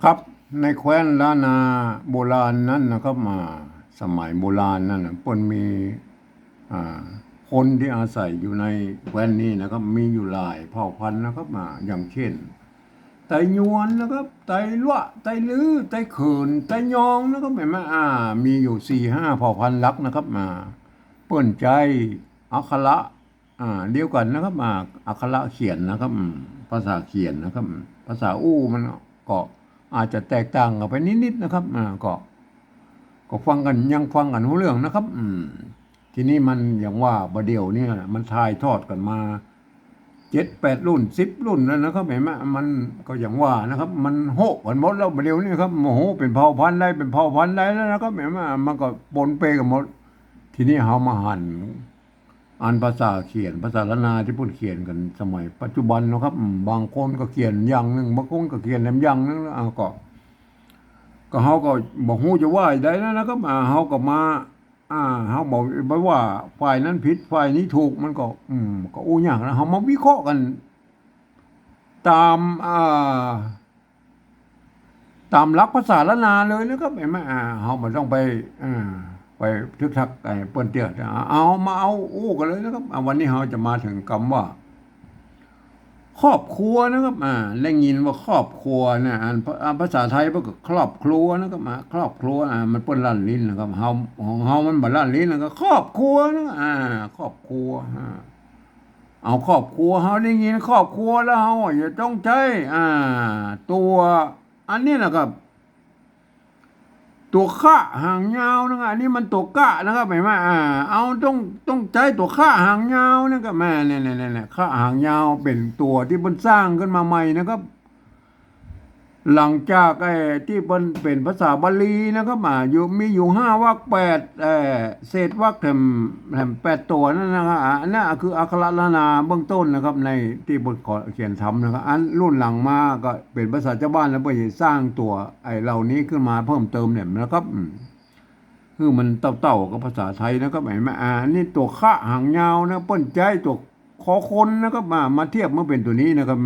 ครับในแคว้นล้านนาโบราณนั้นนะครับมาสมัยโบราณนั่นนะเปิ้นมีอ่าคนที่อาศัยอยู่ในแคว้นนี้นะครับมีอยู่หลายเผ่าพันธุ์นะครับมาอย่างเช่นไตยวนนะครับไตลั่วไตลือไตเขินไตยองนะครับเห็นไหมมีอยู่4-5เผ่าพันธุ์ลักนะครับมาเปิ้นใจอักขระเดียวกันนะครับมาอักขระเขียนนะครับภาษาเขียนนะครับภาษาอู้มันก็อาจจะแตกต่างกันไปนิดๆนะครับก็ฟังกันยังฟังกันรู้เรื่องนะครับทีนี้มันอย่างว่าบเดียวเนี่ยมันถ่ายทอดกันมา7-8 รุ่น10 รุ่นแล้วนะครับเห็นไหมมันก็อย่างว่านะครับมันโหกันหมดแล้วบเดียวนี่ครับโมโหเป็นเผ่าพันธุ์ได้เป็นเผ่าพันธุ์ได้แล้วนะครับเห็นไหมมันก็ปนเปกันหมดทีนี้เฮามาหันอ่านภาษาเขียนภาษาละนาที่พูดเขียนกันสมัยปัจจุบันนะครับบางคนก็เขียนอย่างหนึ่งบางคนก็เขียนอย่างหนึงแล้วก็เฮาก็บอกฮู้จะว่าได้นะครับเฮาก็มาเฮาบอกไปว่าฝ่ายนั้นผิดฝ่ายนี้ถูกมันก็ก็อู้ยากนะเฮามาวิเคราะห์กันตามตามหลักภาษาละนาเลยนะครับเห็นไหมเฮาบ่ต้องไปทึกทักไอ้เปิ้นเตี้ยเอามาเอาอู้กันเลยนะครับวันนี้เฮาจะมาถึงคำว่า ครอบครัวนะครับได้ยินว่าครอบครัวนะภาษาไทยมันก็ครอบครัวนะครับครอบครัวมันเปิ้นลั่นลิ้นนะครับเฮาของเฮามันบ่ลั่นลิ้นนะครับครอบครัวนะครอบครัวเอาครอบครัวเฮาได้ยินครอบครัวแล้วเฮาอย่าต้องใช้ตัวอันนี้นะครับตัวข้าหางยาวนะครับอันนี้มันตัวกะนะครับเห็นไหมเอาต้องใช้ตัวข้าหางยาวนะครับแม่เนี่ยข้าหางยาวเป็นตัวที่มันสร้างขึ้นมาใหม่นะครับ หลังจากที่เป็นภาษาบาลีนะครับมีอยู่5 วรรค 8เศษวรรคแถม8 ตัวนั่นนะครับอันนั้นคืออักขระละนาเบื้องต้นนะครับในที่บทเขียนทำนะครับอันรุ่นหลังมาก็เป็นภาษาชาวบ้านแล้วไปสร้างตัวเหล่านี้ขึ้นมาเพิ่มเติมเนี่ยนะครับคือมันเต่ากับภาษาไทยนะครับเห็นไหมนี่ตัวข้าหางยาวนะเปิ้นใจตัวคอคนนะครับมาเทียบเมื่อเป็นตัวนี้นะครับ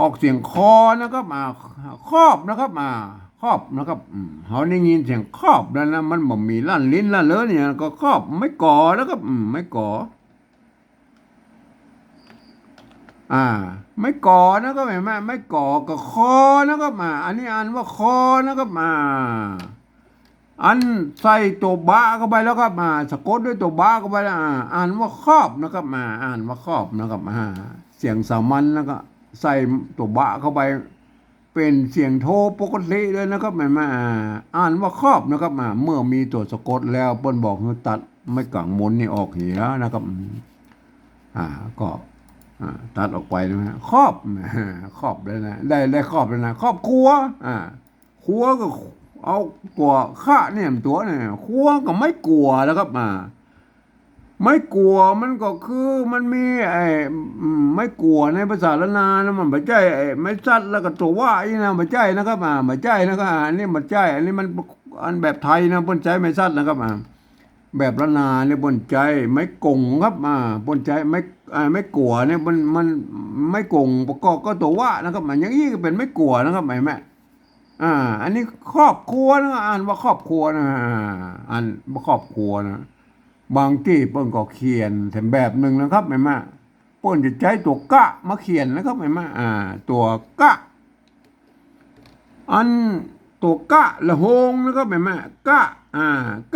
ออกเสียงคอนะครับครอบนะครับครอบนะครับเขาได้ยินเสียงครอบแล้วนะมันบ่มีลั่นลิ้นลั่นเลยเนี่ยก็ครอบไม่ก่อนะครับไม่ก่ออ่าไม่ก่อนะครับเห็นไหมไม่ก่อก็คอนะครับอันนี้อ่านว่าคอนะครับอันใส่ตัวบะเข้าไปแล้วครับสะกดด้วยตัวบะเข้าไปแล้วอ่านว่าครอบนะครับอ่านว่าครอบนะครับเสียงสามัญแล้วก็ใส่ตัวบะเข้าไปเป็นเสียงโทปกติเลยนะครับอ่านว่าครอบนะครับเมื่อมีตัวสะกดแล้วเปิ้นบอกให้ตัดไม่กังมนนี่ออกเหียนะครับก็ตัดออกไปนะครอบครอบเลยนะได้ครอบเลยนะครอบครัวครัวก็เอาตัวข้าเนี่ยตัวเนี่ยครัวก็ไม่กลัวแล้วครับไม่กลัวมันก็คือมันมีไม่กลัวในภาษาละนานะมันไม่ใช่ไม่ซัดแล้วก็ตัวว่าอีนะไม่ใช่นะครับไม่ใช่นะครับอันนี้ไม่ใช่อันนี้มันอันแบบไทยนะปนใจไม่ซัดนะครับแบบละนาเนี่ยปนใจไม่กงครับปนใจไม่กลัวเนี่ยมันไม่กงประกอบก็ตัวว่านะครับอย่างนี้ก็เป็นไม่กลัวนะครับไหมแม่อันนี้ครอบครัวนะอ่านว่าครอบครัวนะอ่านว่าครอบครัวนะบางที่เปิ้นก็เขียนแถมแบบหนึ่งนะครับแม่มาเปิ้นจะใช้ตัวกะมาเขียนนะครับแม่มาตัวกะอันตัวกะละโหงนะครับแม่มากะ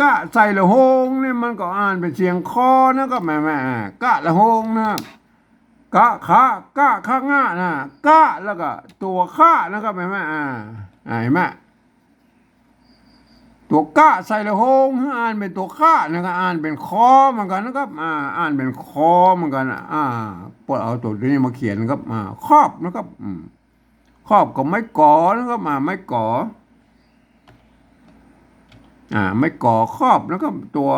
กะใส่ละโหงนี่มันก็อ่านเป็นเสียงคอนะครับแม่กะละโหงนะกะขากะข้างะนะกะแล้วก็ตัวข้านะครับแม่เห็นไหมตัวกะใส่ละโหงอ่านเป็นตัวข้านะครับอ่านเป็นคอเหมือนกันนะครับอ่านเป็นคอเหมือนกันปวดเอาตัวนี้มาเขียนนะครับครอบนะครับครอบก็ไม่ก่อนะครับไม่ก่อไม่ก่อครอบนะครับตัว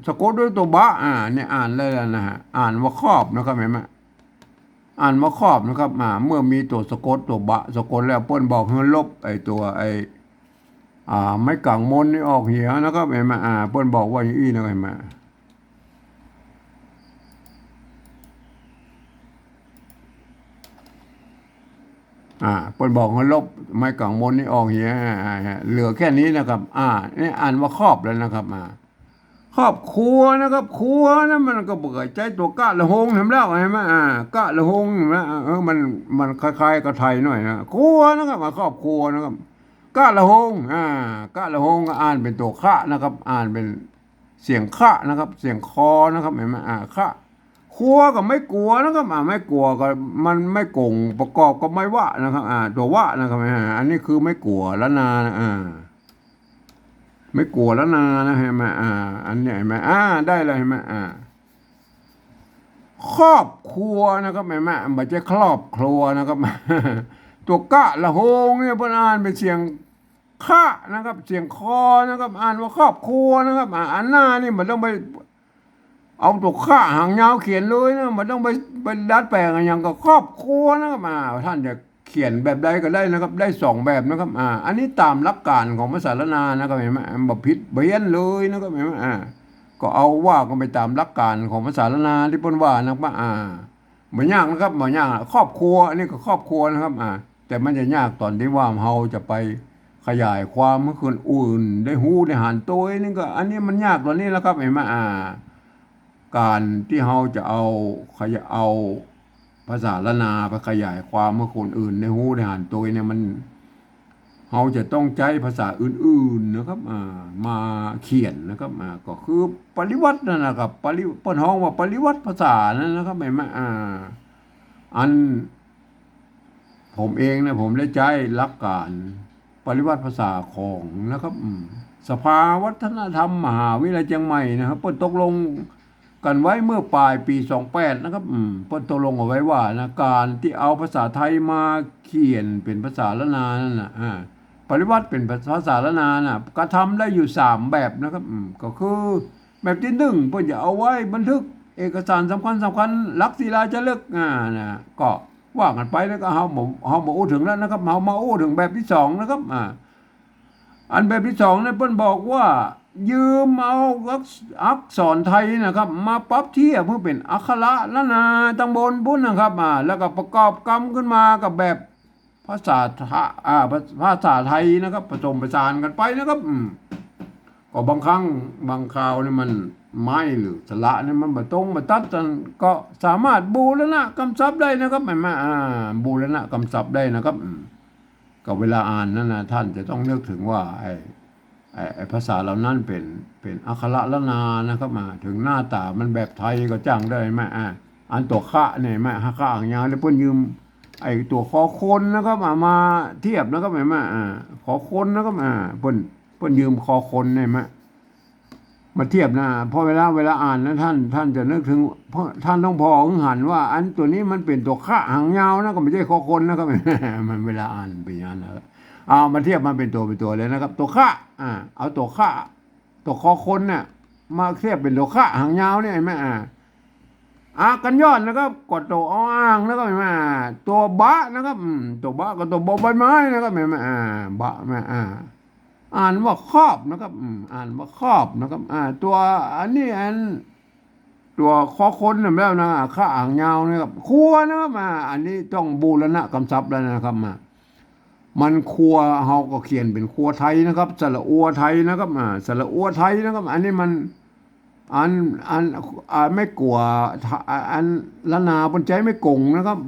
สะกดด้วยตัวบะเนี่ยอ่านเลยนะฮะอ่านว่าครอบนะครับเห็นไหมอ่านว่าครอบนะครับเมื่อมีตัวสะกดตัวบะสะกดแล้วเปิ้นบอกให้ลบตัวไม่กังมนนี่ออกเหียนะครับเห็นไหมเปิ้นบอกว่าอย่างนี้นะเห็นไหม เปิดบอกให้ลบไม้กังมนนี่ออกเหี้ยเหลือแค่นี้นะครับนี่อ่านว่าครอบแล้วนะครับครอบครัวนะครับครัวนะมันก็เบิดใจตัวกะละหงเห็นแล้วใช่ไหมกะละหงเห็นไหมมันคล้ายๆกับไทยหน่อยนะครัวนะครับครอบครัวนะครับกะละหงกะละหงก็อ่านเป็นตัวคะนะครับอ่านเป็นเสียงคะนะครับเสียงคอนะครับเห็นไหมคะครัวก็ไม่กลัวนะครับไม่กลัวก็มันไม่โกงประกอบก็ไม่ว่านะครับตัวว่านะครับอันนี้คือไม่กลัวละนาไม่กลัวแล้วนะเห็นไหมอันนี้เห็นไหมได้เลยเห็นไหมครอบครัวนะครับเห็นไหมไม่ใช่ครอบครัวนะครับตัวกะละโหงเนี่ยเพิ่นอ่านเป็นเสียงคะนะครับเสียงคอนะครับอ่านว่าครอบครัวนะครับอันหน้านี่มันต้องไปเอาตัวคะหางยาวเขียนเลยนะมันต้องไปดัดแปลงอย่างกับครอบครัวนะครับท่านจะเขียนแบบใดก็ได้นะครับได้สองแบบนะครับอันนี้ตามหลักการของภาษาละนานะครับเห็นไหมแบบผิดเบี้ยนเลยนะครับเห็นไหมก็เอาว่ากันไปตามหลักการของภาษาละนาที่เพิ่นว่านะครับไม่ยากนะครับไม่ยากครอบครัวอันนี้ก็ครอบครัวนะครับแต่มันจะยากตอนที่ว่าเราจะไปขยายความให้คนอื่นได้หูได้หันตัวนี่ก็อันนี้มันยากตอนนี้แล้วครับเห็นไหมการที่เราจะเอาภาษาละนาไปขยายความเมื่อคนอื่นในหูในหันตัวเนี่ยมันเราจะต้องใช้ภาษาอื่นๆนะครับมาเขียนนะครับก็คือปริวัตินั่นนะครับปนห้องว่าปริวัติภาษานั่นนะครับไม่มาอันผมเองนะผมได้ใช้หลักการปริวัติภาษาของนะครับสภาวัฒนธรรมมหาวิทยาลัยเชียงใหม่นะครับเปิดตกลงกันไว้เมื่อปลายปี28นะครับเพิ่นตกลงเอาไว้ว่านะการที่เอาภาษาไทยมาเขียนเป็นภาษาละนานั่นน่ะปริวัติเป็นภาษาละนาน่ะกระทำได้อยู่3แบบนะครับก็คือแบบที่1เพิ่นจะเอาไว้บันทึกเอกสารสำคัญหลักศิลาจารึกนะก็ว่ากันไปแล้วก็เฮาบ่อู้ถึงแล้วนะครับเฮามาอู้ถึงแบบที่2นะครับอันแบบที่2เนี่ยเพิ่นบอกว่ายืมเอาอักษรไทยนะครับมาปรับเทียบเพื่อเป็นอักขระละนาตำบลพุ่นนะครับแล้วก็ประกอบกรรมขึ้นมากับแบบภาษาภาษาไทยนะครับผสมผสานกันไปนะครับก็บางครั้งบางคราวนี่มันไม้หรือสระนี่มันบ่ตรงบ่ตัดกันก็สามารถบูรณะกำศัพท์ได้นะครับบูรณะกำศัพท์ได้นะครับก็เวลาอ่านนั่นนะท่านจะต้องนึกถึงว่าไอ้ภาษาเหล่านั้นเป็นอักขระละนานะครับถึงหน้าตามันแบบไทยก็จ้างได้ไหมอันตัวคะเนี่ยไหมคะอ่างยาวแล้วเพิ่นยืมไอ้ตัวคอคนนะครับมาเทียบนะครับเห็นไหมคอคนนะครับเพิ่นยืมคอคนเนี่ยไหมมาเทียบนะเพราะเวลาอ่านนะท่านจะนึกถึงเพราะท่านต้องพอหันว่าอันตัวนี้มันเป็นตัวคะหางยาวนะก็ไม่ใช่คอคนนะครับมันเวลาอ่านเป็นอย่างนั้นนะครับมาเทียบมันเป็นตัวเลยนะครับตัวคะเอาตัวคะตัวคอคนเนี่ยมาเทียบเป็นตัวคะหางยาวเนี่ยเห็นไหมกันยอดนะครับกดตัวอ้างนะครับเห็นไหมตัวบะนะครับตัวบะกับตัวบอใบไม้นะครับเห็นไหมบะแม่อ่านว่าครอบนะครับอ่านว่าครอบนะครับตัวอันนี้ตัวคอคนเนี่ยแล้วนะข้าอ่างยาวนะครับครัวนะครับอันนี้ต้องบูรณะกำศัพท์แล้วนะครับมันครัวเฮาก็เขียนเป็นครัวไทยนะครับสระอัวไทยนะครับสระอัวไทยนะครับอันนี้มันไม่กลัวอันละนาบนใจไม่กงนะครับ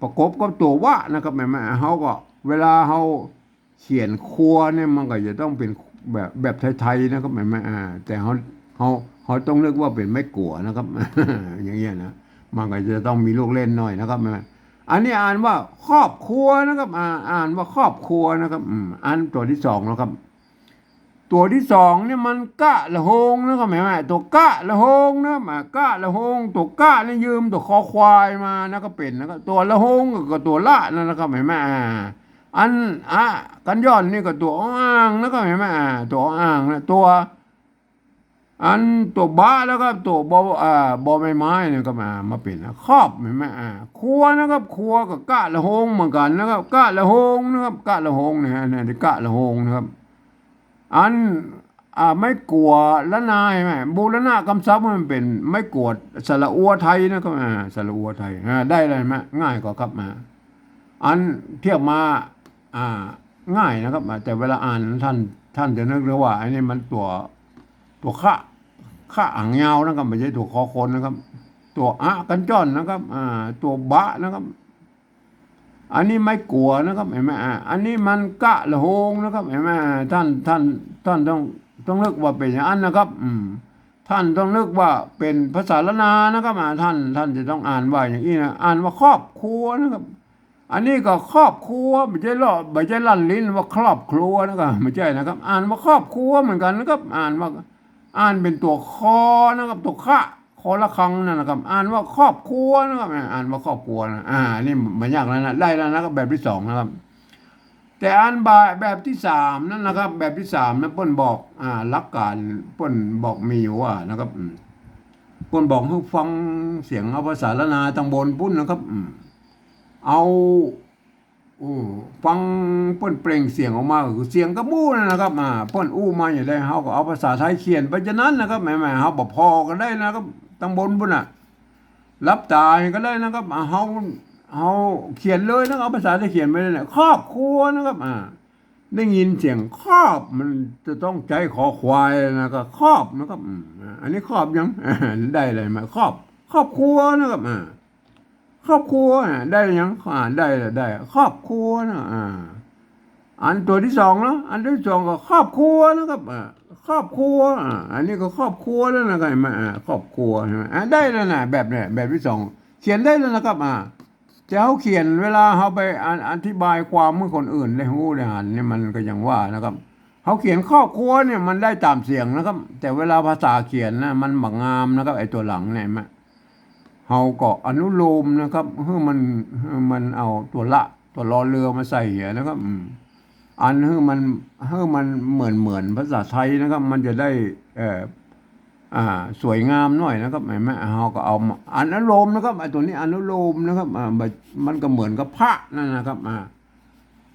ประกบกับตัวว่านะครับแม่เฮาก็เวลาเฮาเขียนครัวเนี่ยมันก็จะต้องเป็นแบบไทยๆนะครับแม่แต่เขาต้องเลือกว่าเป็นไม่กลัวนะครับ อย่างเงี้ยนะมันก็จะต้องมีลูกเล่นหน่อยนะครับแม่อันนี้อ่านว่าครอบครัวนะครับอ่านว่าครอบครัวนะครับอันตัวที่2นะครับตัวที่2เนี่ยมันกะละหงนะครับแม่ตัวกะละหงนะกะละหงตัวกะนี่ยืมตัวคอควายมานะก็เป็นนะครับตัวละหงก็ตัวละนั่นนะครับแม่อันกันย้อนนี่ก็ตัวอ้างแล้วก็เห็นไหมตัวอ้างนะอันตัวบ้าแล้วก็ตัวบอใบไม้เนี่ยก็มาเป็นครอบเห็นไหมครัวนะครับครัวกับกะละหงเหมือนกันนะครับกะละหงนะครับกะละหงเนี่ยกะละหงนะครับอันไม่กลัวละนายไหมบูรณะกำศัพท์มันเป็นไม่กลัวสระอัวไทยนะครับสระอัวไทยได้เลยไหมง่ายกว่าครับ อันเทียบมาอ่าง่ายนะครับแต่เวลาอ่านท่านจะนึกเลยว่าอันนี้มันตัวข้าอ่างยาวนะครับไม่ใช่ตัวคอคนนะครับ ตัวอะกันจ้อนนะครับตัวบะนะครับ อันนี้ไม่กลัวนะครับเห็นไหมอันนี้มันกะละโหงนะครับเห็นไหมท่านต้องนึกว่าเป็นอย่างนั้นนะครับท่านต้องนึกว่าเป็นภาษาละนานะครับท่านจะต้องอ่านว่าอย่างนี้นะอ่านว่าครอบครัวนะครับ อันนี้ก็ครอบครัวไม่ใช่ลั่นลิ้นว่าครอบครัวนะครับไม่ใช่นะครับ อ่านว่าครอบครัวเหมือนกันนะครับอ่านเป็นตัวคอนะครับตัวคะคอละครังนั่นนะครับอ่านว่าครอบครัวนะครับอ่านว่าครอบครัวนะนี่มันยากแล้วนะได้แล้วนะครับแบบที่สองนะครับ แต่อ่านแบบที่สามนั่นนะครับ แบบที่สามนะเปิ้นบอกหลักการเปิ้นบอกมีอยู่ว่านะครับเปิ้นบอกให้ฟังเสียงเอาภาษาละนาตังบนปุ้นนะครับเอาฟังเปิ้นเปล่งเสียงออกมาคือเสียงกระมู้นะครับเปิ้นมาอย่างไรเฮาก็เอาภาษาไทยเขียนไปฉะนั้นนะครับแหมเฮาบ่พอกันได้นะครับตังบนพุ่นรับตาก็ได้นะครับเฮาเขียนเลยนะครับเอาภาษาไทยเขียนไปเลยครอบครัวนะครับได้ยินเสียงครอบมันจะต้องใจขอควายนะครับครอบนะครับอันนี้ครอบยังได้เลยมาครอบครัวนะครับครอบครัวได้ยังได้ครอบครัวนะอันตัวที่สองเนาะอันที่สองก็ครอบครัวนะครับครอบครัวอันนี้ก็ครอบครัวแล้วนะครับครอบครัวใช่ไหมได้แล้วนะแบบเนี่ยแบบที่สองเขียนได้แล้วนะครับจะเขาเขียนเวลาเขาไปอธิบายความเมื่อคนอื่นได้หูได้หันเนี่ยมันก็ยังว่านะครับเขาเขียนครอบครัวเนี่ยมันได้ตามเสียงนะครับ แต่เวลาภาษาเขียนนะมันบักงามนะครับไอ้ตัวหลังเนี่ยเฮาก็อนุโลมนะครับให้มันเอาตัวรอเรือมาใส่เหียนะครับอันให้มันเหมือนภาษาไทยนะครับ มันจะได้สวยงามหน่อยนะครับเห็นไหมเฮาก็เอาอนุโลมนะครับไอ้ตัวนี้อนุโลมนะครับมันก็เหมือนกับพระนั่นนะครับ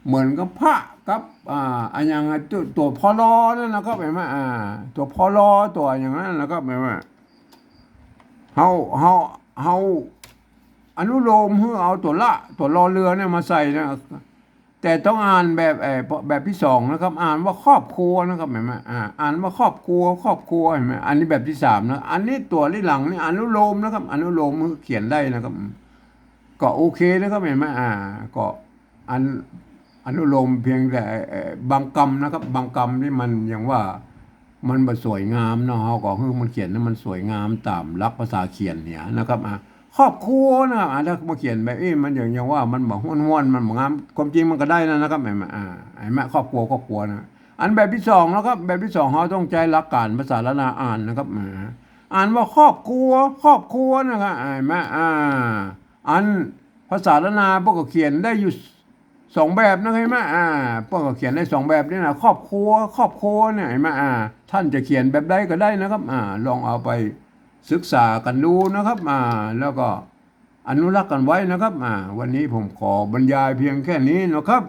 เหมือนกับพระกับอันอย่างตัวพอลอนั่นนะครับเห็นไหมตัวพอลอตัวอย่างนั้นนะครับเห็นไหมเฮาอนุโลมเพื่อเอาตัวรอเรือเนี่ยมาใส่นะแต่ต้องอ่านแบบที่สองนะครับ อ่านว่าครอบครัวนะครับเห็นไหมอ่านว่าครอบครัวเห็นไหมอันนี้แบบที่สามนะอันนี้ตัวที่หลังนี่อนุโลมนะครับอนุโลมเขียนได้นะครับก็โอเคนะครับเห็นไหมก็อนุโลมเพียงแต่บางคำนะครับ บางคำนี่มันยังว่ามันสวยงามเนาะเขาก็คือมันเขียนนั้นมันสวยงามตามหลักภาษาเขียนเนี่ยนะครับครอบครัวนะครับถ้ามาเขียนแบบมันอย่างว่ามันบอกห้วนมันบอกงามความจริงมันก็ได้นะครับไอ้แม่ครอบครัวนะอันแบบที่สองนะครับแบบที่สองเขาต้องใจหลักการภาษาละนาอ่านนะครับอ่านว่าครอบครัวนะครับไอ้แม่อันภาษาละนาพวกก็เขียนได้อยู่สองแบบนะเห็นไหมพวกก็เขียนได้สองแบบนี่นะครอบครัวเนี่ยเห็นไหมท่านจะเขียนแบบใดก็ได้นะครับลองเอาไปศึกษากันดูนะครับแล้วก็อนุรักษ์กันไว้นะครับวันนี้ผมขอบรรยายเพียงแค่นี้นะครับ